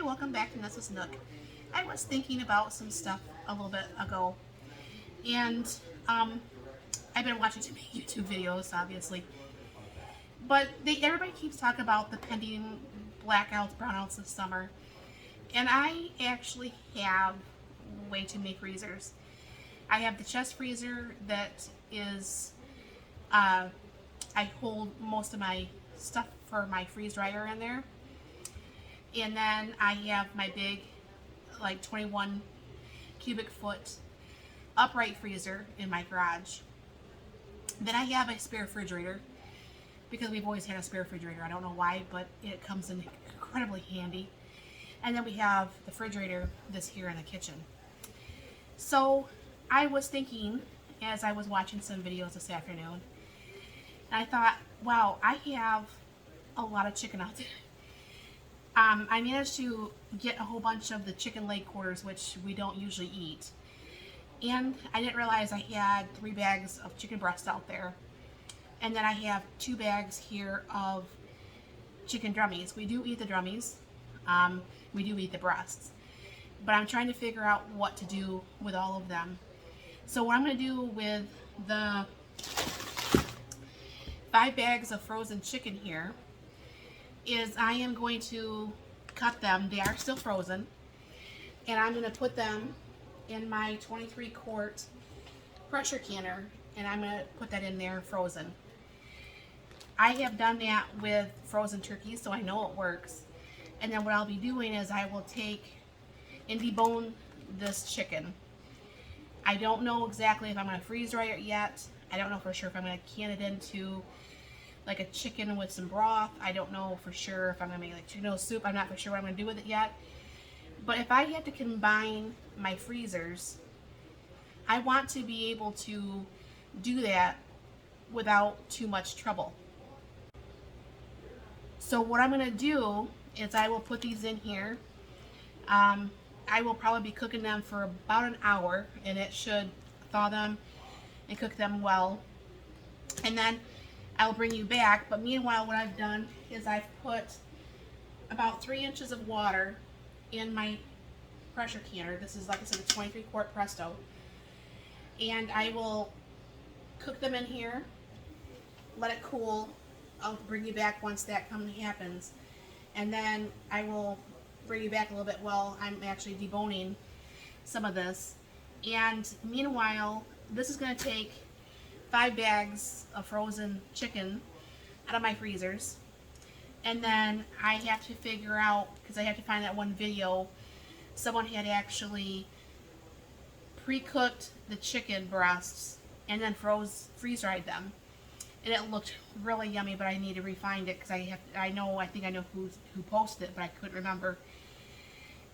Hi, welcome back to Nessa's Nook. I was thinking about some stuff a little bit ago, and I've been watching too many YouTube videos, obviously. But everybody keeps talking about the pending blackouts, brownouts this summer, and I actually have way too many freezers. I have the chest freezer that is, I hold most of my stuff for my freeze dryer in there. And then I have my big, like 21 cubic foot upright freezer in my garage. Then I have a spare refrigerator because we've always had a spare refrigerator. I don't know why, but it comes in incredibly handy. And then we have the refrigerator that's here in the kitchen. So I was thinking as I was watching some videos this afternoon, and I thought, wow, I have a lot of chicken out there. I managed to get a whole bunch of the chicken leg quarters, which we don't usually eat. And I didn't realize I had 3 bags of chicken breast out there. And then I have 2 bags here of chicken drummies. We do eat the drummies. We do eat the breasts. But I'm trying to figure out what to do with all of them. So what I'm going to do with the 5 bags of frozen chicken here is I am going to cut them. They are still frozen, and I'm going to put them in my 23 quart pressure canner, and I'm going to put that in there frozen. I have done that with frozen turkeys, so I know it works. And then what I'll be doing is I will take and debone this chicken. I don't know exactly if I'm going to freeze dry it yet. I don't know for sure if I'm going to can it into like a chicken with some broth. I don't know for sure if I'm going to make like chicken noodle soup. I'm not for sure what I'm going to do with it yet. But if I had to combine my freezers, I want to be able to do that without too much trouble. So what I'm going to do is I will put these in here. I will probably be cooking them for about an hour, and it should thaw them and cook them well. And then I'll bring you back, but meanwhile what I've done is I've put about 3 inches of water in my pressure canner. This is, like I said, a 23 quart Presto. And I will cook them in here, let it cool. I'll bring you back once that happens. And then I will bring you back a little bit while I'm actually deboning some of this. And meanwhile, this is going to take 5 bags of frozen chicken out of my freezers. And then I have to figure out, because I have to find that one video, someone had actually pre-cooked the chicken breasts and then freeze-dried them. And it looked really yummy, but I need to re-find it because I think I know who posted it, but I couldn't remember.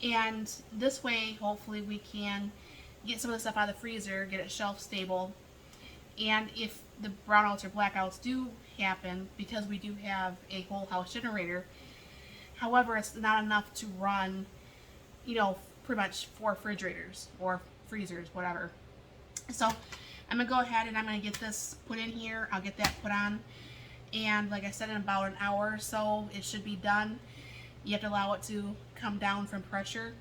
And this way, hopefully we can get some of the stuff out of the freezer, get it shelf stable. And if the brownouts or blackouts do happen, because we do have a whole house generator, however, it's not enough to run, pretty much 4 refrigerators or freezers, whatever. So I'm going to go ahead and I'm going to get this put in here. I'll get that put on. And like I said, in about an hour or so, it should be done. You have to allow it to come down from pressure.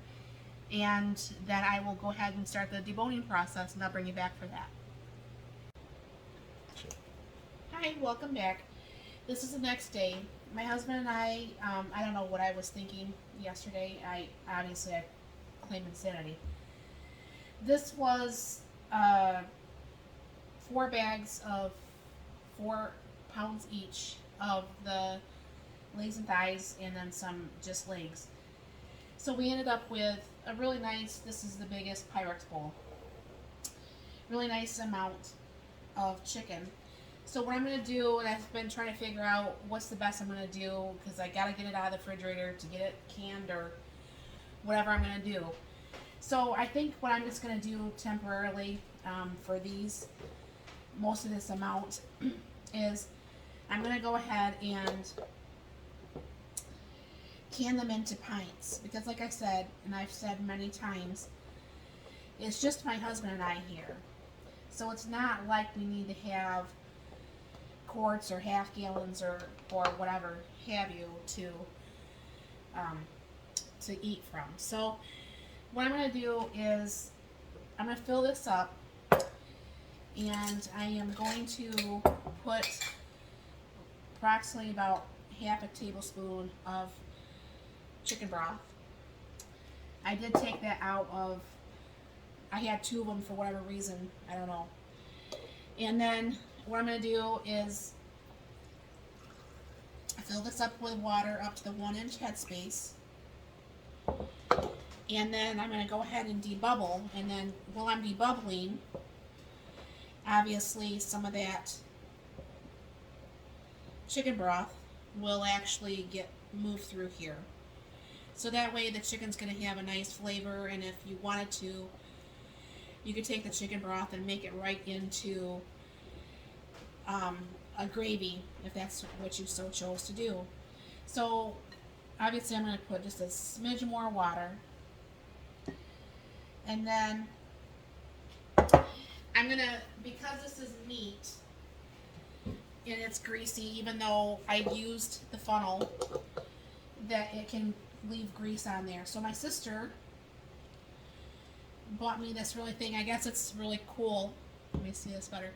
And then I will go ahead and start the deboning process, and I'll bring you back for that. Hi, welcome back. This is the next day. My husband and I don't know what I was thinking yesterday. I claim insanity. This was 4 bags of 4 pounds each of the legs and thighs, and then some just legs. So we ended up with a really nice, this is the biggest Pyrex bowl, really nice amount of chicken. So what I'm going to do, and I've been trying to figure out what's the best I'm going to do, because I got to get it out of the refrigerator to get it canned or whatever I'm going to do. So I think what I'm just going to do temporarily for these, most of this amount, is I'm going to go ahead and can them into pints. Because like I said, and I've said many times, it's just my husband and I here. So it's not like we need to have quarts or half gallons or whatever have you to to eat from. So what I'm going to do is I'm going to fill this up, and I am going to put approximately about half a tablespoon of chicken broth. I did take that out of, I had 2 of them for whatever reason, I don't know. And then what I'm going to do is fill this up with water up to the 1-inch headspace. And then I'm going to go ahead and debubble, and then while I'm debubbling, obviously some of that chicken broth will actually get moved through here. So that way the chicken's going to have a nice flavor, and if you wanted to, you could take the chicken broth and make it right into a gravy, if that's what you so chose to do. So obviously I'm going to put just a smidge more water, and then I'm going to, because this is meat and it's greasy, even though I used the funnel, that it can leave grease on there. So my sister bought me this really thing. I guess it's really cool. Let me see this better.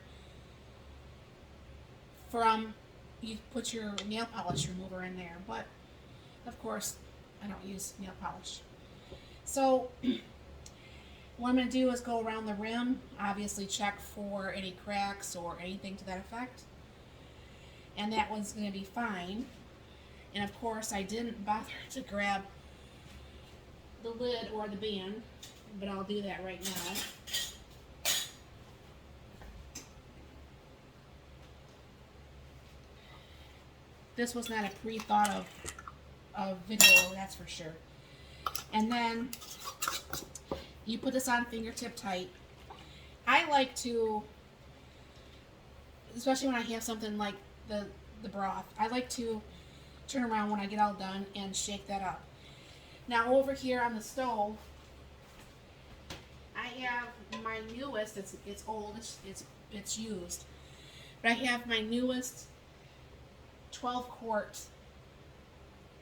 You put your nail polish remover in there, but of course I don't use nail polish. So what I'm going to do is go around the rim, obviously check for any cracks or anything to that effect, and that one's going to be fine. And of course I didn't bother to grab the lid or the band, but I'll do that right now. This was not a pre-thought of video, that's for sure. And then you put this on fingertip tight. I like to, especially when I have something like the broth, I like to turn around when I get all done and shake that up. Now over here on the stove, I have my newest, it's old, it's used, but I have my newest 12-quart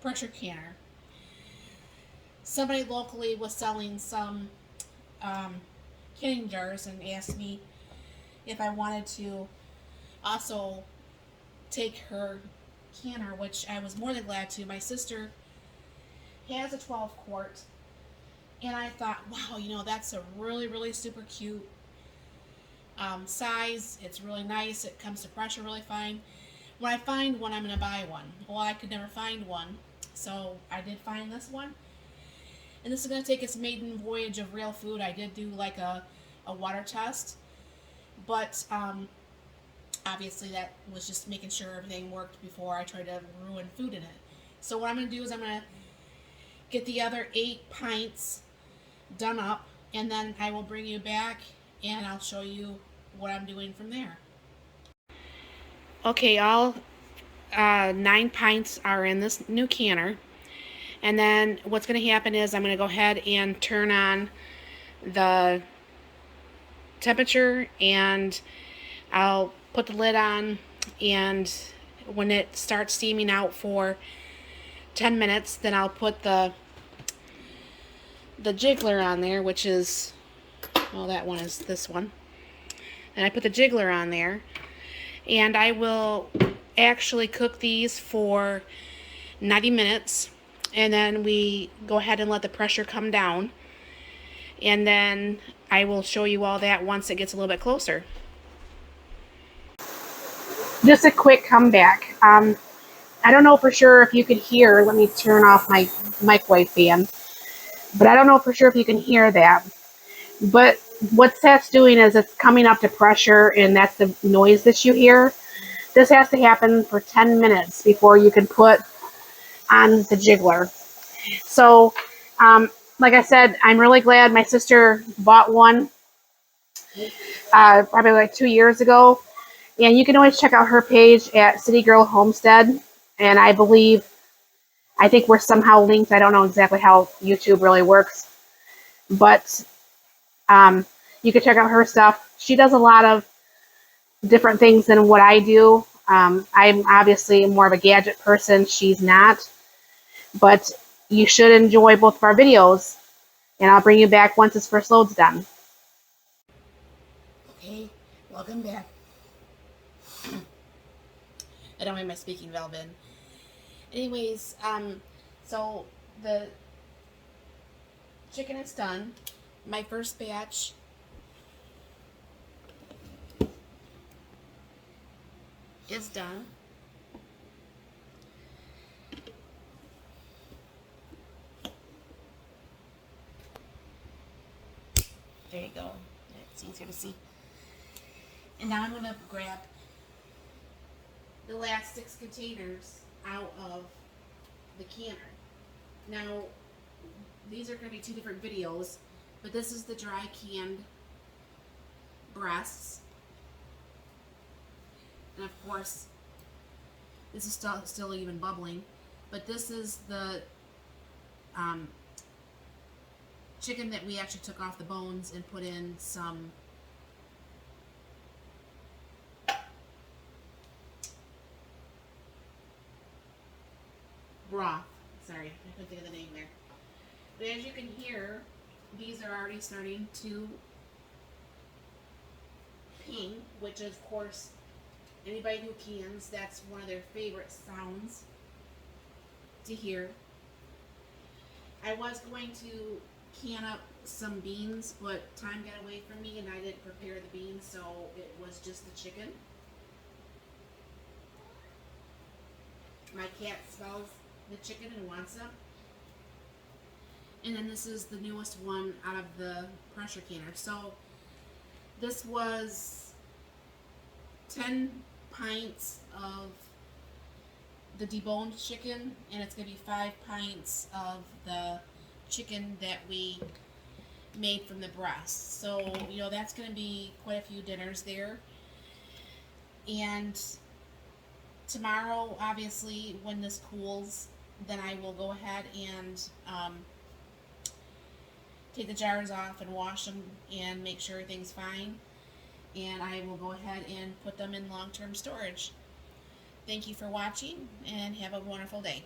pressure canner. Somebody locally was selling some canning jars and asked me if I wanted to also take her canner, which I was more than glad to. My sister has a 12-quart, and I thought, wow, you know, that's a really, really super cute size. It's really nice. It comes to pressure really fine. When I find one, I'm going to buy one. Well, I could never find one, so I did find this one. And this is going to take its maiden voyage of real food. I did do like a water test, but obviously that was just making sure everything worked before I tried to ruin food in it. So what I'm going to do is I'm going to get the other 8 pints done up, and then I will bring you back and I'll show you what I'm doing from there. Okay, all 9 pints are in this new canner, and then what's going to happen is I'm going to go ahead and turn on the temperature, and I'll put the lid on, and when it starts steaming out for 10 minutes, then I'll put the jiggler on there, which is, well, that one is this one, and I put the jiggler on there, and I will actually cook these for 90 minutes, and then we go ahead and let the pressure come down, and then I will show you all that once it gets a little bit closer. Just a quick comeback. I don't know for sure if you could hear, let me turn off my microwave fan, but I don't know for sure if you can hear that. But what that's doing is it's coming up to pressure, and that's the noise that you hear. This has to happen for 10 minutes before you can put on the jiggler. So, like I said, I'm really glad my sister bought one probably like 2 years ago. And you can always check out her page at City Girl Homestead. And I think we're somehow linked. I don't know exactly how YouTube really works. But you can check out her stuff. She does a lot of different things than what I do. I'm obviously more of a gadget person. She's not. But you should enjoy both of our videos. And I'll bring you back once this first load's done. Okay, welcome back. I don't have my speaking valve in. Anyways, so the chicken is done. My first batch is done. There you go. It's easier to see. And now I'm going to grab the last 6 containers out of the canner. Now, these are going to be 2 different videos, but this is the dry canned breasts. And of course, this is still even bubbling, but this is the chicken that we actually took off the bones and put in some broth. Sorry, I couldn't think of the name there. But as you can hear, these are already starting to ping, which is, of course, anybody who cans, that's one of their favorite sounds to hear. I was going to can up some beans, but time got away from me and I didn't prepare the beans, so it was just the chicken. My cat smells the chicken and wants them. And then this is the newest one out of the pressure canner. So this was 10 pints of the deboned chicken, and it's going to be 5 pints of the chicken that we made from the breast. So, you know, that's going to be quite a few dinners there. And tomorrow, obviously, when this cools, then I will go ahead and take the jars off and wash them and make sure everything's fine. And I will go ahead and put them in long-term storage. Thank you for watching and have a wonderful day.